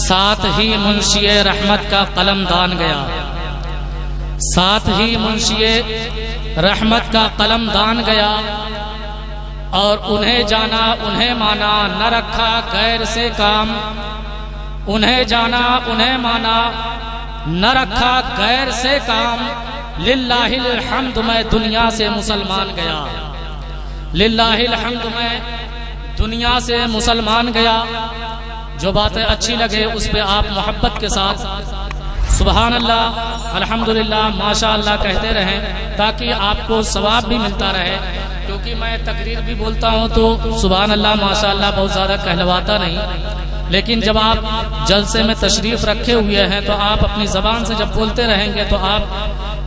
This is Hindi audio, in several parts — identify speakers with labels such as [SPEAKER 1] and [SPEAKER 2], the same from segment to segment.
[SPEAKER 1] साथ ही मुंशी रहमत का कलम दान गया, साथ ही मुंशी रहमत का कलम दान गया। और उन्हें जाना उन्हें माना, न रखा गैर से काम। उन्हें जाना उन्हें माना, न रखा गैर से काम। लिल्लाहिल हम्द, मैं दुनिया से मुसलमान गया। लिल्लाहिल हम्द, मैं दुनिया से मुसलमान गया। जो बातें अच्छी लगे उस पे आप मोहब्बत के साथ सुबहान अल्लाह, अल्हम्दुलिल्लाह, माशा अल्लाह कहते रहें ताकि आपको सवाब भी मिलता रहे। क्योंकि मैं तकरीर भी बोलता हूँ तो सुबहान अल्लाह माशा अल्लाह बहुत ज़्यादा कहलवाता नहीं, लेकिन जब आप जलसे में तशरीफ़ रखे हुए हैं तो आप अपनी ज़बान से जब बोलते रहेंगे तो आप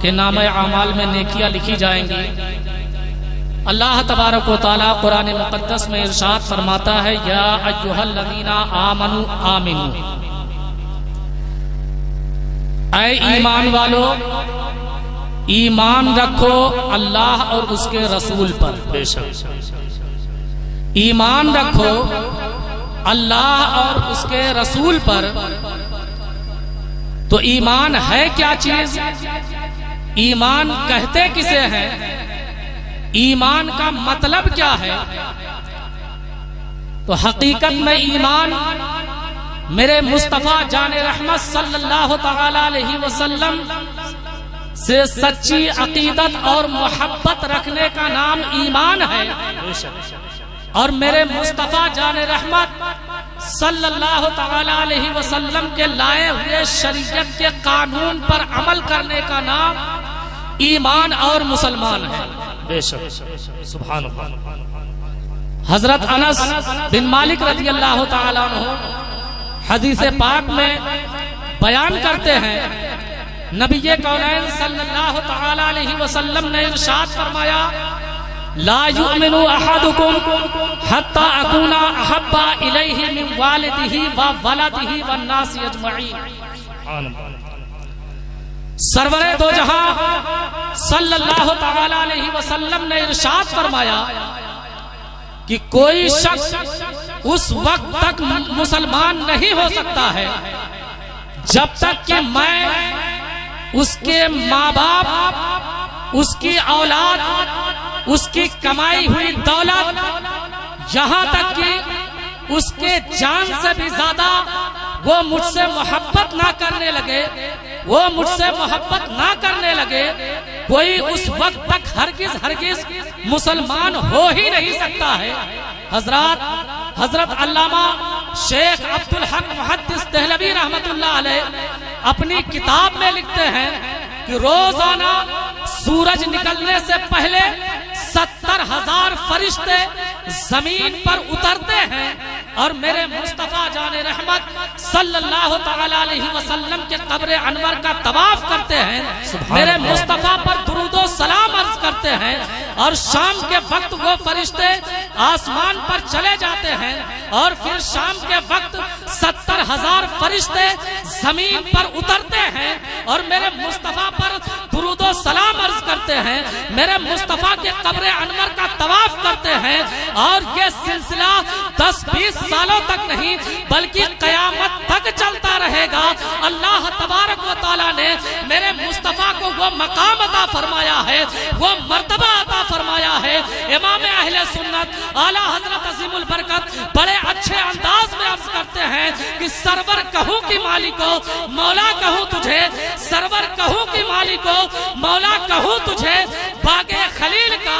[SPEAKER 1] के नामे आमाल में नेकियां लिखी जाएंगी। अल्लाह तबारक व तआला कुरान मुक़द्दस में इरशाद फरमाता है, या अय्युहल्लज़ीना आमनू आमिनू, ऐ ईमान वालो ईमान रखो अल्लाह और उसके रसूल पर। बेशक ईमान रखो अल्लाह और उसके रसूल पर। तो ईमान है क्या चीज? ईमान कहते किसे हैं? ईमान का मतलब क्या है? तो हकीकत में ईमान मेरे मुस्तफा जाने रहमत सल्लल्लाहु तआला अलैहि वसल्लम से सच्ची अकीदत और मोहब्बत रखने का नाम ईमान है। और मेरे मुस्तफा जाने रहमत सल्लल्लाहु तआला अलैहि वसल्लम के लाए हुए शरीयत के कानून पर अमल करने का नाम ईमान और मुसलमान है। बेशक सुभान अल्लाह। हजरत अनस बिन मालिक रज़ी अल्लाह तआला अन्हु हदीस पाक में बयान करते हैं, नबी कौनैन सल्लल्लाहु तआला अलैहि वसल्लम ने इरशाद फरमाया, ला युमिनु अहदुकुम हत्ता अकूना अहब्बा इलैहि मिन वालिदिही व वलदिही वन नास अजमईन। सरवरे दो जहां सल्लल्लाहु तआला अलैहि वसल्लम ने इरशाद फरमाया कि कोई शख्स उस वक्त तक मुसलमान नहीं हो सकता है जब तक कि मैं उसके माँ बाप, उसकी औलाद, उसकी कमाई हुई दौलत, यहाँ तक कि उसके जान से भी ज्यादा वो मुझसे मोहब्बत ना करने लगे, वो मुझसे मोहब्बत ना करने लगे, कोई उस वक्त तक हरगिज मुसलमान हो ही नहीं सकता है। हजरत अल्लामा शेख अब्दुल हक मुहद्दिस देहलवी रहमतुल्लाह अलैह अपनी किताब में लिखते हैं कि रोजाना सूरज निकलने से पहले 70,000 फरिश्ते जमीन पर उतरते हैं और मेरे मुस्तफा जाने रहमत सल्लल्लाहु तआला अलैहि वसल्लम के कब्र अनवर का तवाफ करते हैं, मेरे मुस्तफा पर दुरूदो सलाम अर्ज करते हैं। और शाम के वक्त वो फरिश्ते आसमान पर चले जाते हैं और फिर शाम के वक्त 70,000 फरिश्ते जमीन पर उतरते हैं और मेरे मुस्तफा पर दुरूदो सलाम अर्ज करते हैं, मेरे मुस्तफा के कब्र अनवर का तवाफ करते हैं। और ये सिलसिला 10-20 सालों तक नहीं बल्कि कयामत तक चलता रहेगा। अल्लाह तबारक व तआला ने मेरे मुस्तफा को वो मकाम अता फरमाया है, वो मर्तबा अता फरमाया है। इमाम अहले सुन्नत आला हजरत अजीमुल बरकत बड़े अच्छे अंदाज में अर्ज करते हैं कि सरवर कहूँ कि मालिको मौला कहूँ तुझे, सरवर कहूँ कि मालिको मौला कहूँ तुझे, बागे खलील का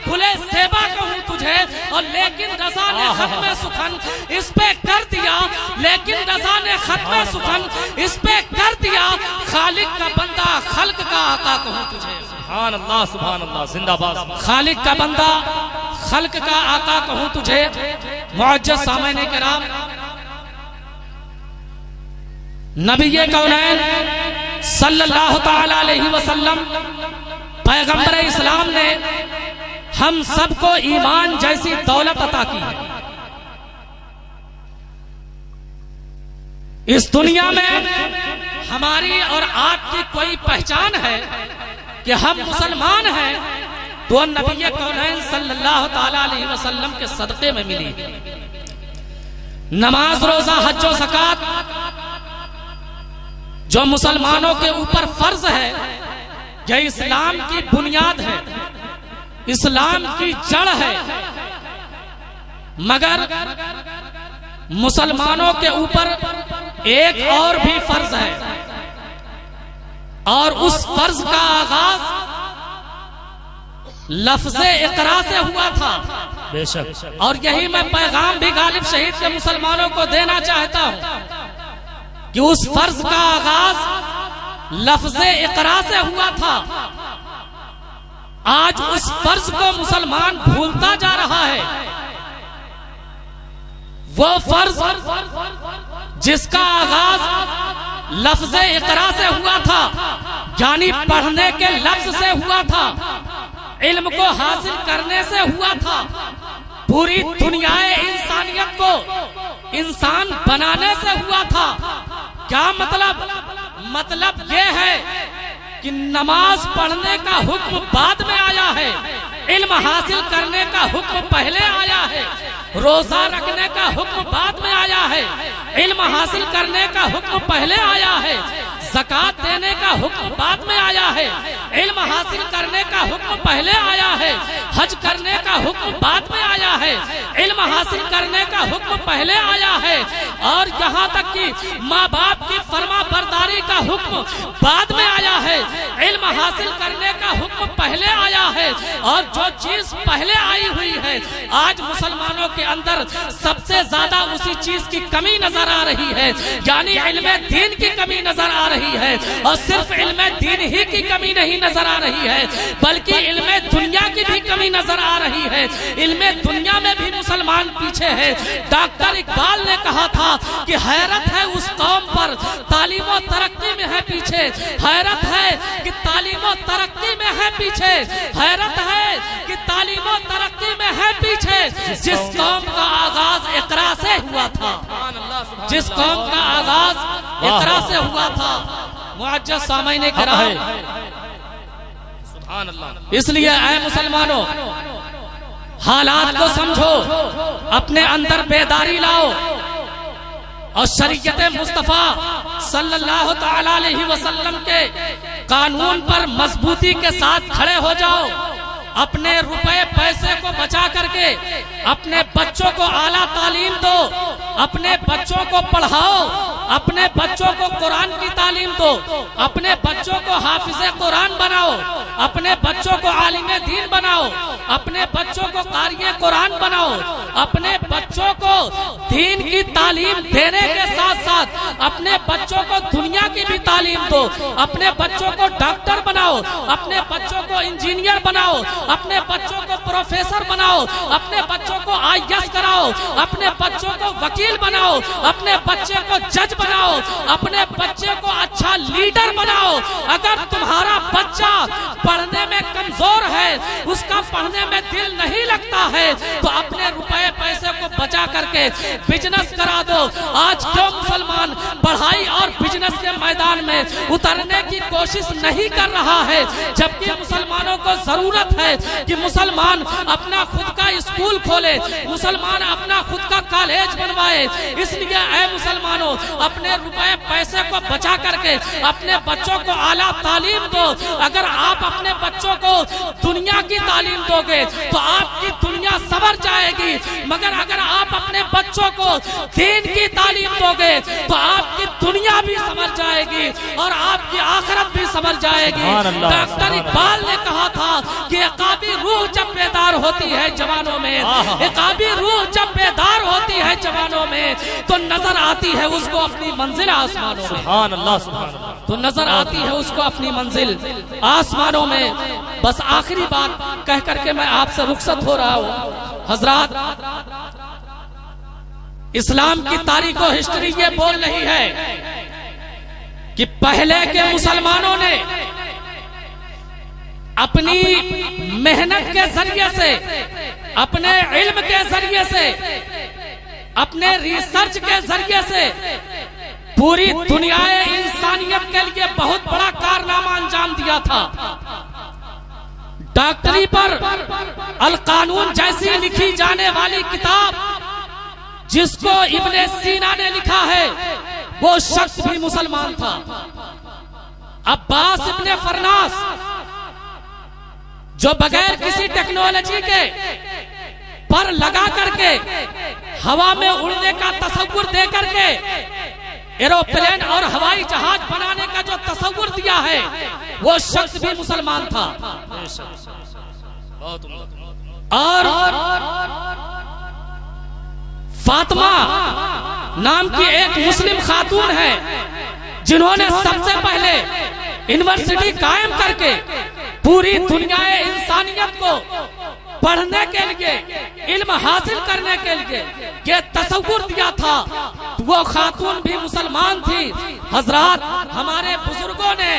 [SPEAKER 1] गुले सेबा कहूँ तुझे। और लेकिन रज़ा ने खत्म सुखन इस पे कर दिया, लेकिन रज़ा ने खत्म सुखन इस पे कर दिया, खालिक का बंदा खल्क का आका कहूँ तुझे। सुभान अल्लाह, सुभान अल्लाह, जिंदाबाद। खालिक का बंदा खल्क का आका कहूँ तुझे। मुअज्जज़ सामईन किराम, नबी कौनैन सल्लल्लाहु तआला अलैहि वसल्लम पैगंबर इस्लाम ने हम सबको ईमान जैसी दौलत अता की है। इस दुनिया में हमारी और आपकी कोई पहचान है कि हम मुसलमान हैं तो नबी कौनैन सल्लल्लाहु तआला अलैहि वसल्लम के सदक़े में मिली। नमाज, रोजा, हज और ज़कात जो मुसलमानों के ऊपर फर्ज है, यह इस्लाम की बुनियाद है, इस्लाम की जड़ है। मगर मुसलमानों के ऊपर एक और भी फर्ज है, और उस फर्ज का आगाज लफ्ज़े इकरा से हुआ था।
[SPEAKER 2] बेशक।
[SPEAKER 1] और यही मैं पैगाम भी गालिब शहीद के मुसलमानों को देना चाहता हूं कि उस फर्ज का आगाज लफ्ज़े इकरा से हुआ था। आज उस फर्ज को मुसलमान भूलता जा रहा है। वो फर्ज जिसका आगाज लफ्ज़े इकरा से हुआ था, यानी पढ़ने के लफ्ज से हुआ था, इल्म को हासिल करने से हुआ था, पूरी दुनियाए इंसानियत को इंसान बनाने से हुआ था। क्या मतलब? मतलब ये है कि नमाज पढ़ने का हुक्म बाद में आया है, इल्म हासिल करने का हुक्म पहले आया है, रोजा रखने का हुक्म बाद में आया है, इल्म हासिल करने का हुक्म पहले आया है, ज़कात देने का हुक्म बाद में आया है, इल्म हासिल करने का हुक्म पहले आया है, हज करने का हुक्म बाद में आया है, इल्म हासिल करने का हुक्म पहले आया है, और यहाँ तक कि माँ बाप की फर्मा बरदारी का हुक्म बाद में आया है, इल्म हासिल करने का हुक्म पहले आया है। और जो चीज पहले आई हुई है, आज मुसलमानों के अंदर सबसे ज्यादा उसी चीज की कमी नजर आ रही है, यानी इल्मे दीन की कमी नजर आ रही है। और सिर्फ इल्मे दीन ही की कमी नहीं नजर आ रही है, बल्कि इल्मे दुनिया की भी कमी नजर आ रही है। इल्मे दुनिया में भी मुसलमान पीछे है। डॉक्टर इकबाल ने कहा था कि हैरत है उस कौम पर तालीम और तरक्की में है पीछे, हैरत है कि तालीम और तरक्की में है पीछे, हैरत है कि तालीम और तरक्की में है पीछे, जिस कौम का आगाज इकरा से हुआ था, जिस कौम का आगाज इकरा से हुआ था। मुअज्जज़ सामईन किराम, इसलिए ऐ मुसलमानों, हालात को समझो, अपने अंदर बेदारी लाओ और शरीयत मुस्तफा सल्लल्लाहु तआला अलैहि वसल्लम के कानून पर मजबूती के साथ खड़े हो जाओ। अपने रुपए पैसे को बचा करके अपने बच्चों को आला तालीम दो, अपने बच्चों को पढ़ाओ, अपने बच्चों को कुरान की तालीम दो, अपने बच्चों को हाफिज़े कुरान बनाओ, अपने बच्चों को आलिमे दीन बनाओ, अपने बच्चों को कारिए कुरान बनाओ, अपने बच्चों को दीन की तालीम देने के साथ साथ अपने बच्चों को दुनिया की भी तालीम दो, अपने बच्चों को डॉक्टर बनाओ, अपने बच्चों को इंजीनियर बनाओ, अपने बच्चों को प्रोफेसर बनाओ, अपने बच्चों को IAS कराओ, अपने बच्चों को वकील बनाओ, अपने बच्चे को जज बनाओ, अपने बच्चे को अच्छा लीडर बनाओ। अगर तुम्हारा बच्चा पढ़ने में कमजोर है, उसका पढ़ने में दिल नहीं लगता है, तो अपने रुपए पैसे को बचा करके बिजनेस करा दो। आज क्यों मुसलमान पढ़ाई और बिजनेस के मैदान में उतरने की कोशिश नहीं कर रहा है, जबकि मुसलमानों को जरूरत है कि मुसलमान अपना खुद का स्कूल खोले, मुसलमान अपना खुद का कॉलेज बनवाए। इसलिए ऐ मुसलमानों, अपने रुपए पैसे को बचा करके अपने बच्चों को आला तालीम दो। अगर आप अपने बच्चों को दुनिया की तालीम दोगे तो आपकी दुनिया संवर जाएगी, मगर अगर आप अपने बच्चों को दीन की तालीम दोगे तो आपकी दुनिया भी संवर जाएगी और आपकी आखिरत भी संवर जाएगी। डॉक्टर इकबाल ने कहा था कि इकाबी रूह जब बेदार होती है जवानों में, इकाबी रूह जब बेदार होती है जवानों में, तो नजर आती है उसको अपनी मंजिल आसमानों में, तो नजर आती है उसको अपनी मंजिल आसमानों में। बस आखिरी बात कह करके मैं आपसे रुखसत हो रहा हूँ। हजरात, इस्लाम की तारीख और हिस्ट्री ये बोल रही है कि पहले के मुसलमानों ने अपनी मेहनत के जरिए से, अपने इल्म के जरिए से, अपने रिसर्च के जरिए से पूरी दुनियाए इंसानियत के लिए बहुत बड़ा कारनामा अंजाम दिया था। डॉक्टरी पर अल कानून जैसी लिखी जाने वाली किताब, जिसको इब्ने सीना ने लिखा है, वो शख्स भी मुसलमान था। अब्बास इब्ने फरनास, जो बगैर किसी टेक्नोलॉजी के पर लगा करके हवा में उड़ने का तसव्वुर दे करके एरोप्लेन और हवाई जहाज बनाने का जो तसव्वुर दिया है, वो शख्स भी मुसलमान था। और फातिमा नाम की एक मुस्लिम खातून है, जिन्होंने सबसे पहले यूनिवर्सिटी कायम करके पूरी दुनिया इंसानियत को पढ़ने के लिए, इल्म हासिल करने के लिए ये तसव्वुर दिया था, वो खातून भी मुसलमान थी। हजरात, हमारे बुजुर्गों ने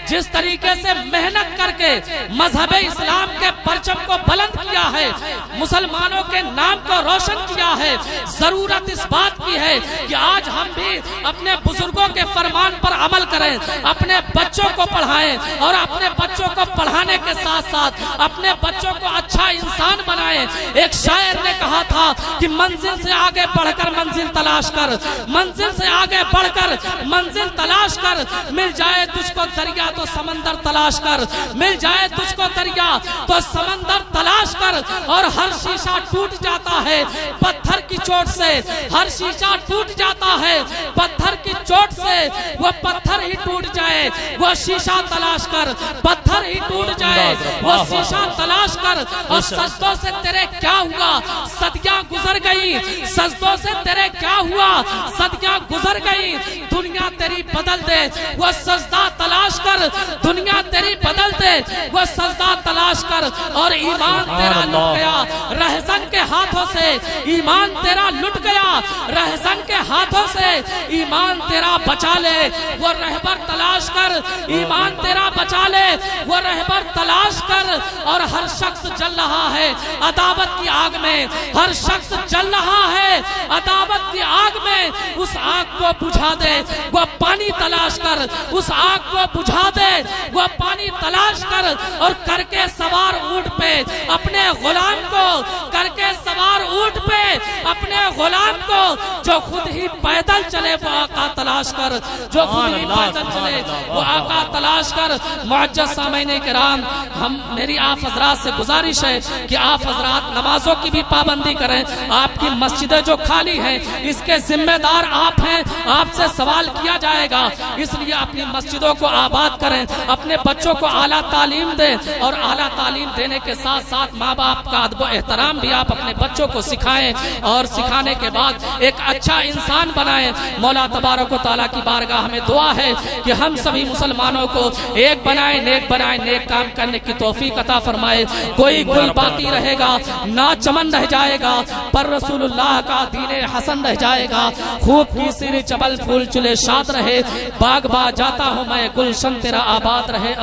[SPEAKER 1] जिस तरीके से मेहनत करके मजहब इस्लाम के परचम को बुलंद किया है, मुसलमानों के नाम को रोशन किया है, जरूरत इस बात की है कि आज हम भी अपने बुजुर्गों के फरमान पर अमल करें, अपने बच्चों को पढ़ाएं और अपने बच्चों को पढ़ाने के साथ साथ अपने बच्चों को अच्छा इंसान बनाएं। एक शायर ने कहा था कि मंजिल से आगे बढ़कर मंजिल तलाश कर, मंजिल से आगे बढ़कर मंजिल तलाश कर, मिल जाए तुझको दरिया तो समंदर तलाश कर, मिल जाए तुझको दरिया तो समंदर तलाश कर। और हर शीशा टूट जाता है पत्थर की चोट से, हर शीशा टूट जाता है पत्थर की चोट से, वो पत्थर ही टूट जाए, वो शीशा तलाश कर, पत्थर ही टूट जाए, वो शीशा तलाश कर। और सजदों से तेरे क्या हुआ, सदियां गुजर गई, सजदों से तेरे क्या हुआ, सदियां गुजर गई, दुनिया तेरी बदल दे, वो सजदा तलाश कर, दुनिया तेरी बदल दे, वो सजदा तलाश कर। और ईमान तेरा लुट गया रहसन के हाथों से, ईमान तेरा लुट गया रहसन के हाथों से, ईमान तेरा बचा ले वो रहबर तलाश कर, ईमान तेरा बचा ले वो रहबर तलाश कर। और हर शख्स जल रहा है अदावत की आग में, हर शख्स जल रहा है अदावत की आग में, उस आग को बुझा दे वो पानी तलाश कर, उस आग को बुझा दे वो पानी तलाश कर। और करके सवार ऊंट पे अपने गुलाम को, करके सवार ऊंट पे अपने गुलाम को, जो खुद ही पैदल चले वो आका तलाश कर, जो खुद ही पैदल चले वो आका तलाश कर। मुअज्जज़ सामईन किराम, हम मेरी आप हजरात से गुजारिश है कि आप हजरात नमाजों की भी पाबंदी करें। आपकी मस्जिदें जो खाली हैं इसके जिम्मेदार आप हैं, आपसे सवाल किया जाएगा, इसलिए अपनी मस्जिदों को आबाद करें, अपने बच्चों को आला तालीम दें और आला तालीम देने के साथ साथ माँ बाप का अदब एहतराम भी आप अपने बच्चों को सिखाएं और सिखाने के बाद एक अच्छा इंसान बनाएं। मौला तबारक व तआला की बारगाह में दुआ है कि हम सभी मुसलमानों को एक बनाए, नेक बनाए, नेक काम करने की तौफीक अता फरमाए। कोई गुल बाकी रहेगा ना चमन रह जाएगा, पर रसूलुल्लाह का दीन हसन रह जाएगा। खूब की सिर चबल फूल चुले शाद रहे, बाग बा जाता हूँ मैं, गुलशन तेरा आबाद रहे।